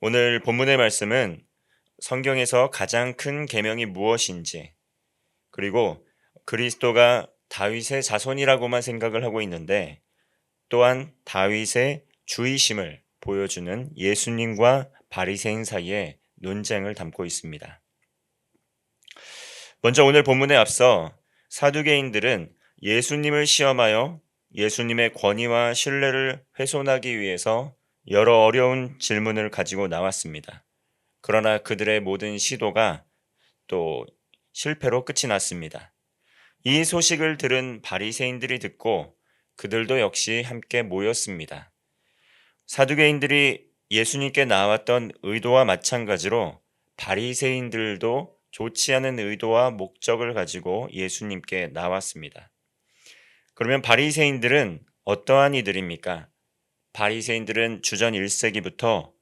오늘 본문의 말씀은 성경에서 가장 큰 계명이 무엇인지, 그리고 그리스도가 다윗의 자손이라고만 생각을 하고 있는데 또한 다윗의 주이심을 보여주는 예수님과 바리새인 사이의 논쟁을 담고 있습니다. 먼저 오늘 본문에 앞서 사두개인들은 예수님을 시험하여 예수님의 권위와 신뢰를 훼손하기 위해서 여러 어려운 질문을 가지고 나왔습니다. 그러나 그들의 모든 시도가 또 실패로 끝이 났습니다. 이 소식을 들은 바리새인들이 듣고 그들도 역시 함께 모였습니다. 사두개인들이 예수님께 나왔던 의도와 마찬가지로 바리새인들도 좋지 않은 의도와 목적을 가지고 예수님께 나왔습니다. 그러면 바리새인들은 어떠한 이들입니까? 바리새인들은 주전 1세기부터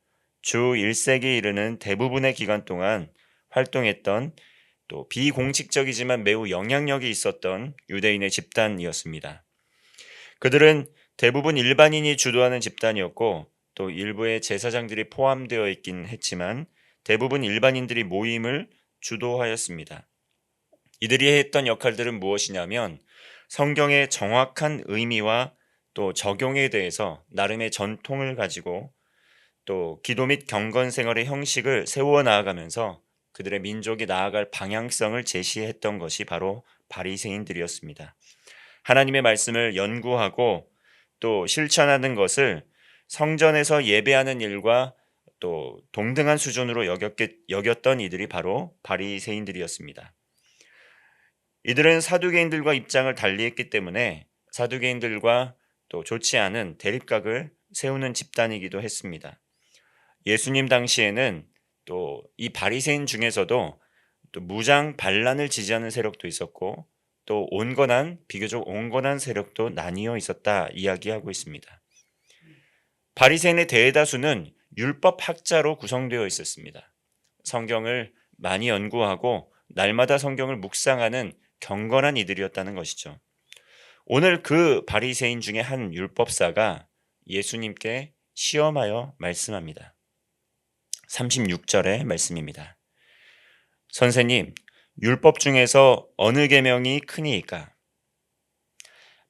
주 1세기 이르는 대부분의 기간 동안 활동했던 또 비공식적이지만 매우 영향력이 있었던 유대인의 집단이었습니다. 그들은 대부분 일반인이 주도하는 집단이었고 또 일부의 제사장들이 포함되어 있긴 했지만 대부분 일반인들이 모임을 주도하였습니다. 이들이 했던 역할들은 무엇이냐면 성경의 정확한 의미와 또 적용에 대해서 나름의 전통을 가지고 또 기도 및 경건 생활의 형식을 세워 나아가면서 그들의 민족이 나아갈 방향성을 제시했던 것이 바로 바리새인들이었습니다. 하나님의 말씀을 연구하고 또 실천하는 것을 성전에서 예배하는 일과 또 동등한 수준으로 여겼던 이들이 바로 바리새인들이었습니다. 이들은 사두개인들과 입장을 달리했기 때문에 사두개인들과 또 좋지 않은 대립각을 세우는 집단이기도 했습니다. 예수님 당시에는 또 이 바리새인 중에서도 또 무장 반란을 지지하는 세력도 있었고 또 비교적 온건한 세력도 나뉘어 있었다 이야기하고 있습니다. 바리새인의 대다수는 율법 학자로 구성되어 있었습니다. 성경을 많이 연구하고 날마다 성경을 묵상하는 경건한 이들이었다는 것이죠. 오늘 그 바리새인 중에 한 율법사가 예수님께 시험하여 말씀합니다. 36절의 말씀입니다. 선생님, 율법 중에서 어느 계명이 크니이까?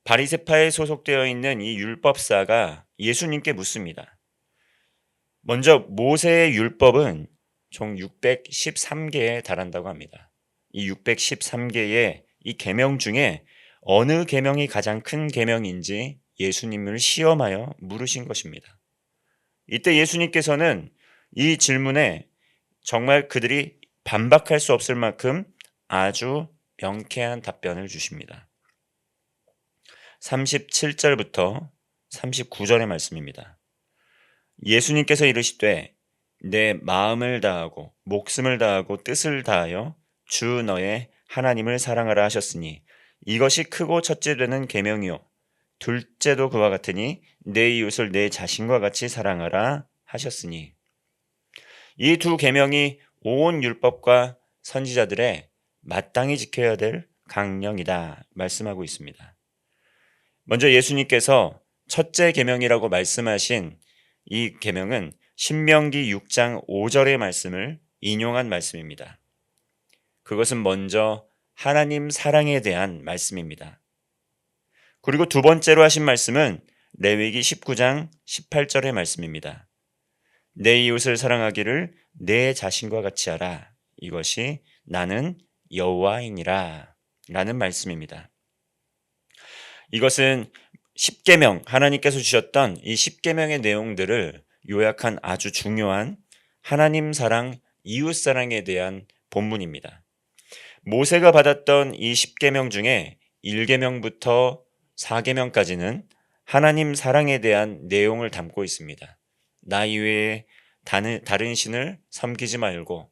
바리새파에 소속되어 있는 이 율법사가 예수님께 묻습니다. 먼저 모세의 율법은 총 613개에 달한다고 합니다. 이 613개의 이 계명 중에 어느 계명이 가장 큰 계명인지 예수님을 시험하여 물으신 것입니다. 이때 예수님께서는 이 질문에 정말 그들이 반박할 수 없을 만큼 아주 명쾌한 답변을 주십니다. 37절부터 39절의 말씀입니다. 예수님께서 이르시되 내 마음을 다하고 목숨을 다하고 뜻을 다하여 주 너의 하나님을 사랑하라 하셨으니 이것이 크고 첫째 되는 계명이요 둘째도 그와 같으니 내 이웃을 내 자신과 같이 사랑하라 하셨으니 이 두 계명이 온 율법과 선지자들의 마땅히 지켜야 될 강령이다 말씀하고 있습니다. 먼저 예수님께서 첫째 계명이라고 말씀하신 이 계명은 신명기 6장 5절의 말씀을 인용한 말씀입니다. 그것은 먼저 하나님 사랑에 대한 말씀입니다. 그리고 두 번째로 하신 말씀은 레위기 19장 18절의 말씀입니다. 내 이웃을 사랑하기를 내 자신과 같이 하라. 이것이 나는 여호와이니라 라는 말씀입니다. 이것은 10계명, 하나님께서 주셨던 이 10계명의 내용들을 요약한 아주 중요한 하나님 사랑, 이웃 사랑에 대한 본문입니다. 모세가 받았던 이 10계명 중에 1계명부터 4계명까지는 하나님 사랑에 대한 내용을 담고 있습니다. 나 이외에 다른 신을 섬기지 말고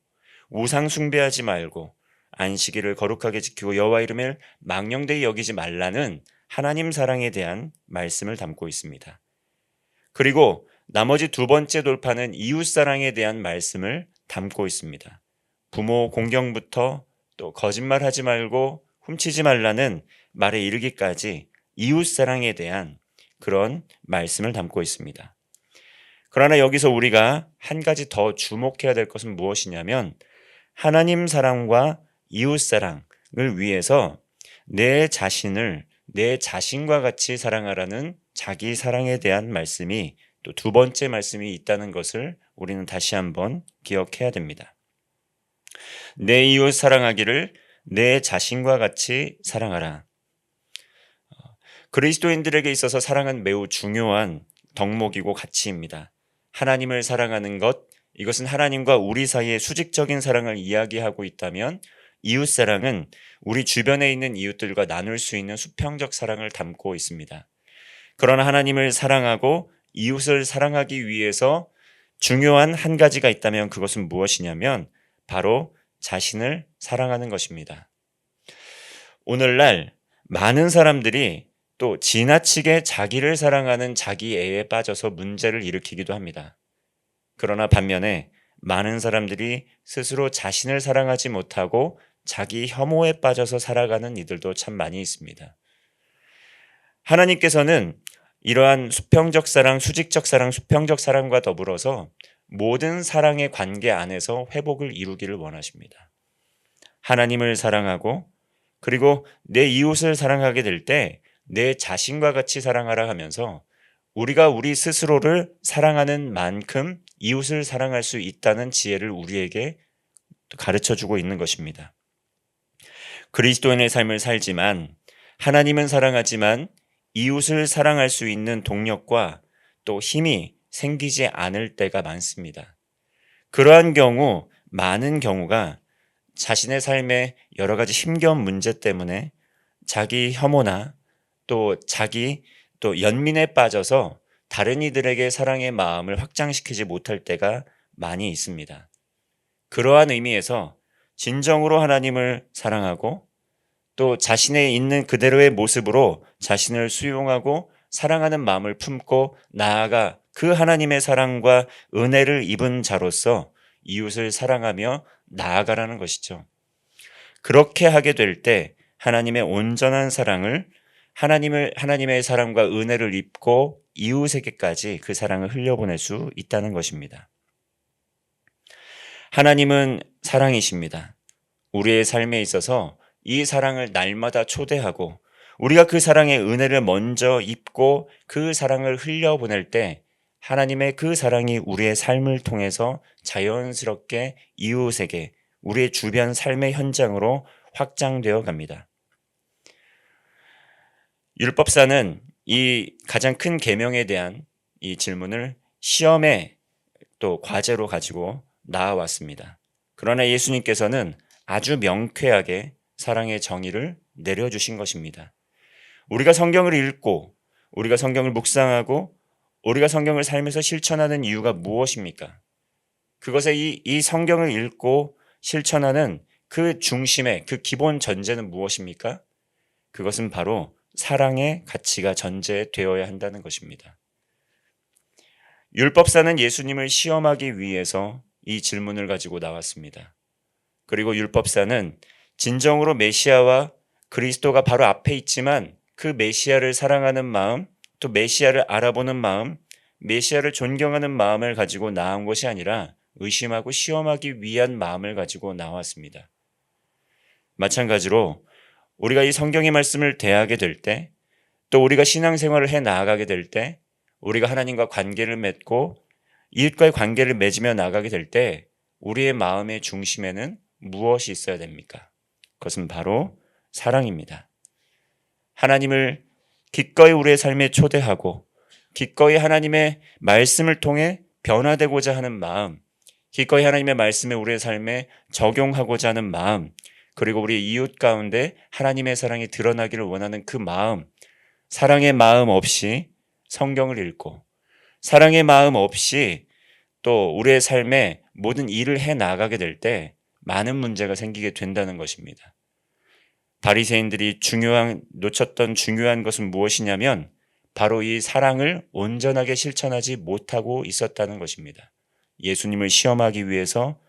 우상 숭배하지 말고 안식일을 거룩하게 지키고 여호와 이름을 망령되이 여기지 말라는 하나님 사랑에 대한 말씀을 담고 있습니다. 그리고 나머지 두 번째 돌파는 이웃 사랑에 대한 말씀을 담고 있습니다. 부모 공경부터 또 거짓말하지 말고 훔치지 말라는 말에 이르기까지 이웃 사랑에 대한 그런 말씀을 담고 있습니다. 그러나 여기서 우리가 한 가지 더 주목해야 될 것은 무엇이냐면 하나님 사랑과 이웃 사랑을 위해서 내 자신을 내 자신과 같이 사랑하라는 자기 사랑에 대한 말씀이 또 두 번째 말씀이 있다는 것을 우리는 다시 한번 기억해야 됩니다. 내 이웃 사랑하기를 내 자신과 같이 사랑하라. 그리스도인들에게 있어서 사랑은 매우 중요한 덕목이고 가치입니다. 하나님을 사랑하는 것, 이것은 하나님과 우리 사이의 수직적인 사랑을 이야기하고 있다면 이웃 사랑은 우리 주변에 있는 이웃들과 나눌 수 있는 수평적 사랑을 담고 있습니다. 그러나 하나님을 사랑하고 이웃을 사랑하기 위해서 중요한 한 가지가 있다면 그것은 무엇이냐면 바로 자신을 사랑하는 것입니다. 오늘날 많은 사람들이 또 지나치게 자기를 사랑하는 자기애에 빠져서 문제를 일으키기도 합니다. 그러나 반면에 많은 사람들이 스스로 자신을 사랑하지 못하고 자기 혐오에 빠져서 살아가는 이들도 참 많이 있습니다. 하나님께서는 이러한 수평적 사랑, 수직적 사랑, 수평적 사랑과 더불어서 모든 사랑의 관계 안에서 회복을 이루기를 원하십니다. 하나님을 사랑하고 그리고 내 이웃을 사랑하게 될 때 내 자신과 같이 사랑하라 하면서 우리가 우리 스스로를 사랑하는 만큼 이웃을 사랑할 수 있다는 지혜를 우리에게 가르쳐주고 있는 것입니다. 그리스도인의 삶을 살지만 하나님은 사랑하지만 이웃을 사랑할 수 있는 동력과 또 힘이 생기지 않을 때가 많습니다. 그러한 경우 많은 경우가 자신의 삶에 여러 가지 힘겨운 문제 때문에 자기 혐오나 또 자기 또 연민에 빠져서 다른 이들에게 사랑의 마음을 확장시키지 못할 때가 많이 있습니다. 그러한 의미에서 진정으로 하나님을 사랑하고 또 자신의 있는 그대로의 모습으로 자신을 수용하고 사랑하는 마음을 품고 나아가 그 하나님의 사랑과 은혜를 입은 자로서 이웃을 사랑하며 나아가라는 것이죠. 그렇게 하게 될 때 하나님의 온전한 사랑을 하나님의 사랑과 은혜를 입고 이웃에게까지 그 사랑을 흘려보낼 수 있다는 것입니다. 하나님은 사랑이십니다. 우리의 삶에 있어서 이 사랑을 날마다 초대하고 우리가 그 사랑의 은혜를 먼저 입고 그 사랑을 흘려보낼 때 하나님의 그 사랑이 우리의 삶을 통해서 자연스럽게 이웃에게 우리의 주변 삶의 현장으로 확장되어 갑니다. 율법사는 이 가장 큰 계명에 대한 이 질문을 시험의 또 과제로 가지고 나아왔습니다. 그러나 예수님께서는 아주 명쾌하게 사랑의 정의를 내려주신 것입니다. 우리가 성경을 읽고 우리가 성경을 묵상하고 우리가 성경을 삶에서 실천하는 이유가 무엇입니까? 그것의 이 성경을 읽고 실천하는 그 중심의 그 기본 전제는 무엇입니까? 그것은 바로 사랑의 가치가 전제되어야 한다는 것입니다. 율법사는 예수님을 시험하기 위해서 이 질문을 가지고 나왔습니다. 그리고 율법사는 진정으로 메시아와 그리스도가 바로 앞에 있지만 그 메시아를 사랑하는 마음, 또 메시아를 알아보는 마음, 메시아를 존경하는 마음을 가지고 나온 것이 아니라 의심하고 시험하기 위한 마음을 가지고 나왔습니다. 마찬가지로 우리가 이 성경의 말씀을 대하게 될 때, 또 우리가 신앙생활을 해 나아가게 될 때, 우리가 하나님과 관계를 맺고 이웃과의 관계를 맺으며 나가게 될 때 우리의 마음의 중심에는 무엇이 있어야 됩니까? 그것은 바로 사랑입니다. 하나님을 기꺼이 우리의 삶에 초대하고 기꺼이 하나님의 말씀을 통해 변화되고자 하는 마음, 기꺼이 하나님의 말씀을 우리의 삶에 적용하고자 하는 마음, 그리고 우리 이웃 가운데 하나님의 사랑이 드러나기를 원하는 그 마음, 사랑의 마음 없이 성경을 읽고 사랑의 마음 없이 또 우리의 삶에 모든 일을 해 나가게 될 때 많은 문제가 생기게 된다는 것입니다. 바리새인들이 놓쳤던 중요한 것은 무엇이냐면 바로 이 사랑을 온전하게 실천하지 못하고 있었다는 것입니다. 예수님을 시험하기 위해서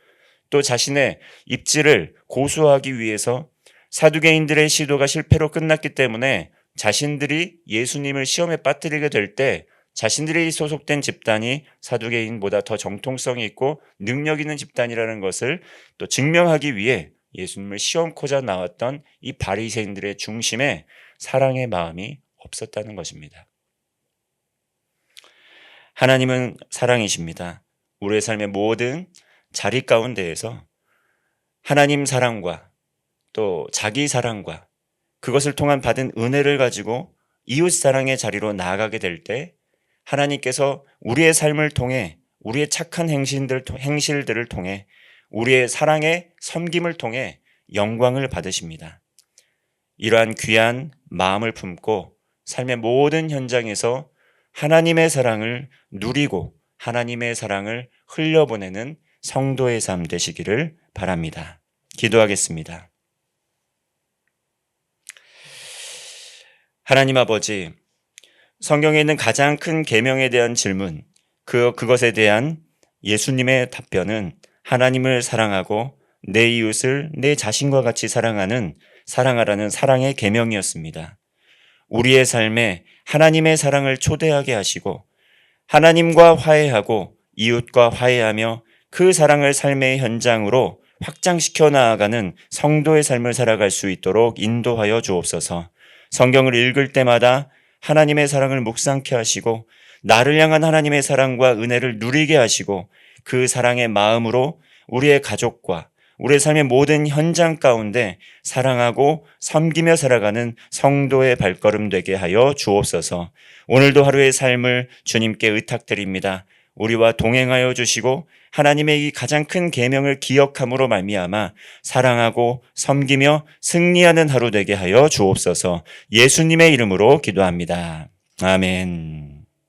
또 자신의 입지를 고수하기 위해서 사두개인들의 시도가 실패로 끝났기 때문에 자신들이 예수님을 시험에 빠뜨리게 될 때 자신들이 소속된 집단이 사두개인보다 더 정통성이 있고 능력 있는 집단이라는 것을 또 증명하기 위해 예수님을 시험코자 나왔던 이 바리새인들의 중심에 사랑의 마음이 없었다는 것입니다. 하나님은 사랑이십니다. 우리의 삶의 모든 자리 가운데에서 하나님 사랑과 또 자기 사랑과 그것을 통한 받은 은혜를 가지고 이웃 사랑의 자리로 나아가게 될 때 하나님께서 우리의 삶을 통해 우리의 착한 행실들을 통해 우리의 사랑의 섬김을 통해 영광을 받으십니다. 이러한 귀한 마음을 품고 삶의 모든 현장에서 하나님의 사랑을 누리고 하나님의 사랑을 흘려보내는 성도의 삶 되시기를 바랍니다. 기도하겠습니다. 하나님 아버지, 성경에 있는 가장 큰 계명에 대한 질문, 그것에 대한 예수님의 답변은 하나님을 사랑하고 내 이웃을 내 자신과 같이 사랑하라는 사랑의 계명이었습니다. 우리의 삶에 하나님의 사랑을 초대하게 하시고 하나님과 화해하고 이웃과 화해하며 그 사랑을 삶의 현장으로 확장시켜 나아가는 성도의 삶을 살아갈 수 있도록 인도하여 주옵소서. 성경을 읽을 때마다 하나님의 사랑을 묵상케 하시고 나를 향한 하나님의 사랑과 은혜를 누리게 하시고 그 사랑의 마음으로 우리의 가족과 우리의 삶의 모든 현장 가운데 사랑하고 섬기며 살아가는 성도의 발걸음 되게 하여 주옵소서. 오늘도 하루의 삶을 주님께 의탁드립니다. 우리와 동행하여 주시고 하나님의 이 가장 큰 계명을 기억함으로 말미암아 사랑하고 섬기며 승리하는 하루 되게 하여 주옵소서. 예수님의 이름으로 기도합니다. 아멘.